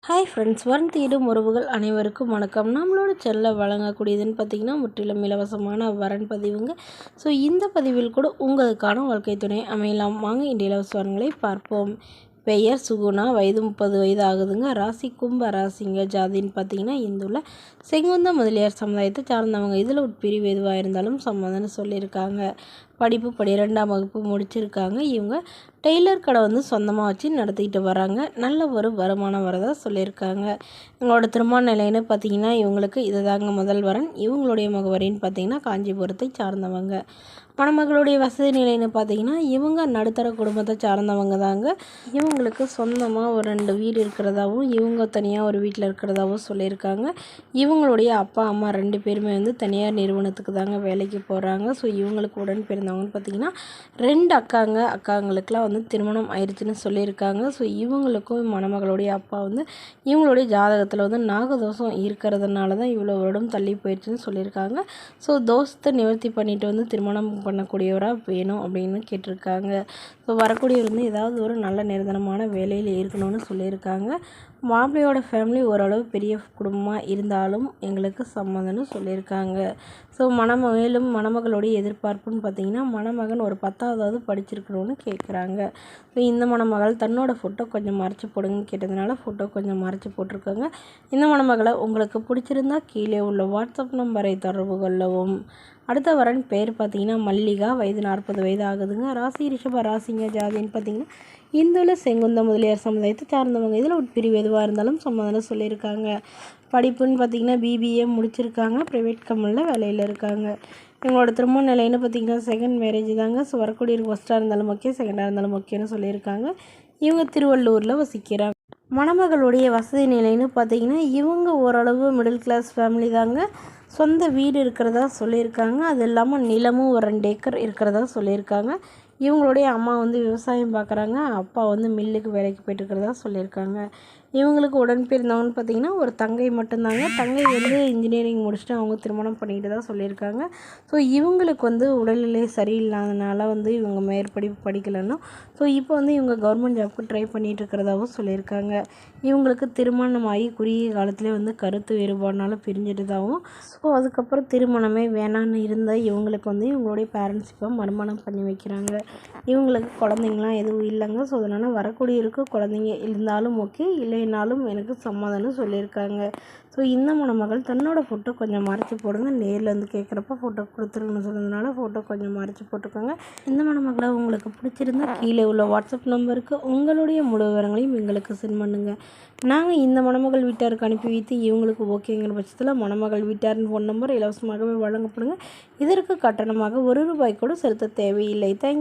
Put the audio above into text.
Hi friends, வரன் தேடும் உறவுகள் அனைவருக்கும் வணக்கம். நம்மளோட செல்ல வழங்கக்கூடியதுன்னு பார்த்திங்கன்னா முற்றிலும் இலவசமான வரன் பதிவுங்க. ஸோ இந்த பதிவில் கூட உங்களுக்கான வாழ்க்கை துணை அமையலாம். வாங்க இந்த இலவச வரன்களை பார்ப்போம். பெயர் சுகுணா, வயது 30 வயது ஆகுதுங்க. ராசி கும்ப ராசிங்க. ஜாதின்னு பார்த்தீங்கன்னா இந்துள்ள செங்குந்த முதலியார் சமுதாயத்தை சார்ந்தவங்க. இதில் உட்பிரிவு எதுவாக இருந்தாலும் சம்மதம்னு சொல்லியிருக்காங்க. படிப்பு 12ஆம் வகுப்பு முடிச்சிருக்காங்க. இவங்க டெய்லர் கடை சொந்தமாக வச்சு நடத்திக்கிட்டு வராங்க. நல்ல ஒரு வருமானம் வரதா சொல்லியிருக்காங்க. இவங்களோட திருமண நிலைன்னு பார்த்திங்கன்னா இவங்களுக்கு இது தாங்க முதல் வரன். இவங்களுடைய முகவரின்னு பார்த்திங்கன்னா காஞ்சிபுரத்தை சார்ந்தவங்க. மணமகளுடைய வசதி நிலைன்னு பார்த்திங்கன்னா இவங்க நடுத்தர குடும்பத்தை சார்ந்தவங்க தாங்க. இவங்களுக்கு சொந்தமாக ஒரு 2 வீடு இருக்கிறதாவும் இவங்க தனியாக ஒரு வீட்டில் இருக்கிறதாவும் சொல்லியிருக்காங்க. இவங்களுடைய அப்பா அம்மா 2 பேருமே தனியார் நிறுவனத்துக்கு தாங்க வேலைக்கு போகிறாங்க. ஸோ இவங்களுக்கு உடன் பிறந்தவங்கன்னு பார்த்திங்கன்னா 2 அக்காங்களுக்கெலாம் திருமணம் ஆயிடுச்சுன்னு சொல்லியிருக்காங்க. ஸோ இவங்களுக்கும் மணமகளுடைய அப்பா இவங்களுடைய ஜாதகத்தில் நாகதோஷம் இருக்கிறதுனால தான் இவ்வளோ வருடம் தள்ளி போயிடுச்சுன்னு சொல்லியிருக்காங்க. ஸோ தோஷத்தை நிவர்த்தி பண்ணிட்டு திருமணம் பண்ணக்கூடியவராக வேணும் அப்படின்னு கேட்டிருக்காங்க. ஸோ வரக்கூடியவர் ஏதாவது ஒரு நல்ல நிரந்தரமான வேலையில் இருக்கணும்னு சொல்லியிருக்காங்க. மாப்பிள்ளையோட ஃபேமிலி ஓரளவு பெரிய குடும்பமாக இருந்தாலும் எங்களுக்கு சம்மதம்னு சொல்லியிருக்காங்க. ஸோ மேலும் மணமகளுடைய எதிர்பார்ப்புன்னு பார்த்திங்கன்னா மணமகன் ஒரு 10ஆவது படிச்சிருக்கணும்னு கேட்குறாங்க. ஸோ இந்த மணமகள் தன்னோட ஃபோட்டோ கொஞ்சம் மறைச்சி போடுங்கன்னு கேட்டதுனால ஃபோட்டோ கொஞ்சம் மறைச்சி போட்டிருக்காங்க. இந்த மணமகளை உங்களுக்கு பிடிச்சிருந்தா கீழே உள்ள வாட்ஸ்அப் நம்பரை தொடர்பு கொள்ளவும். அடுத்த வரன் பேர் பார்த்திங்கன்னா மல்லிகா, வயது 40 வயது ஆகுதுங்க. ராசி ரிஷப ராசிங்க. ஜாதின்னு பார்த்திங்கன்னா இந்துல செங்குந்த முதலியார் சமுதாயத்தை சார்ந்தவங்க. இதில் உட்பிரிவு எதுவாக இருந்தாலும் சம்மதம் சொல்லியிருக்காங்க. படிப்புன்னு பார்த்திங்கன்னா பிபிஏ முடிச்சிருக்காங்க. ப்ரைவேட் கம்பெனியில் வேலையில் இருக்காங்க. இவங்களோட திருமண நிலைன்னு பார்த்திங்கன்னா செகண்ட் மேரேஜ் தாங்க. ஸோ வரக்கூடியவருக்கு ஃபஸ்ட்டாக இருந்தாலும் ஓகே, செகண்டாக இருந்தாலும் ஓகேன்னு சொல்லியிருக்காங்க. இவங்க திருவள்ளூரில் வசிக்கிறாங்க. மணமகளுடைய வசதி நிலைன்னு பார்த்திங்கன்னா இவங்க ஓரளவு மிடில் கிளாஸ் ஃபேமிலி தாங்க. சொந்த வீடு இருக்கிறதா சொல்லியிருக்காங்க. அது இல்லாமல் நிலமும் ஒரு 2 ஏக்கர் இருக்கிறதா சொல்லியிருக்காங்க. இவங்களுடைய அம்மா விவசாயம் பார்க்குறாங்க. அப்பா மில்லுக்கு வேலைக்கு போய்ட்டுருக்கிறதா சொல்லியிருக்காங்க. இவங்களுக்கு உடன் பிறந்தவங்கன்னு பார்த்திங்கன்னா ஒரு தங்கை மட்டும்தாங்க. தங்கை இன்ஜினியரிங் முடிச்சுட்டு அவங்க திருமணம் பண்ணிக்கிட்டு தான் சொல்லியிருக்காங்க. ஸோ இவங்களுக்கு உடல்நிலை சரியில்லாதனால இவங்க மேற்படிப்பு படிக்கலைன்னா ஸோ இப்போ இவங்க கவர்மெண்ட் ஜாப்க்கு ட்ரை பண்ணிகிட்டு இருக்கிறதாவும் சொல்லியிருக்காங்க. இவங்களுக்கு திருமணமாகி குறுகிய காலத்துலேயே கருத்து வேறுபாடுனால பிரிஞ்சிட்டதாகவும் ஸோ அதுக்கப்புறம் திருமணமே வேணான்னு இருந்தால் இவங்களுக்கு இவங்களுடைய பேரண்ட்ஸ் இப்போ மறுமணம் பண்ணி வைக்கிறாங்க. இவங்களுக்கு குழந்தைங்களாம் எதுவும் இல்லைங்க. ஸோ அதனால் வரக்கூடியவருக்கு குழந்தைங்க இருந்தாலும் ஓகே, இல்லைனாலும் எனக்கு சம்மதம்னு சொல்லியிருக்காங்க. ஸோ இந்த மணமகள் தன்னோட ஃபோட்டோ கொஞ்சம் மறைச்சி போடுங்க. நேரில் கேட்குறப்ப ஃபோட்டோ கொடுத்துருங்கன்னு சொன்னதுனால ஃபோட்டோ கொஞ்சம் மறைச்சி போட்டுக்கோங்க. இந்த மணமகளை உங்களுக்கு பிடிச்சிருந்தா கீழே உள்ள வாட்ஸ்அப் நம்பருக்கு உங்களுடைய முழு விவரங்களையும் எங்களுக்கு சென்ட் பண்ணுங்கள். நாங்கள் இந்த மணமகள் வீட்டாருக்கு அனுப்பி வைத்து இவங்களுக்கு ஓகேங்கிற பட்சத்தில் மணமகள் வீட்டாரின் ஃபோன் நம்பர் இலவசமாகவே வழங்கப்படுங்க. இதற்கு கட்டணமாக 1 ரூபாய் கூட செலுத்த தேவையில்லை. தேங்க்யூ.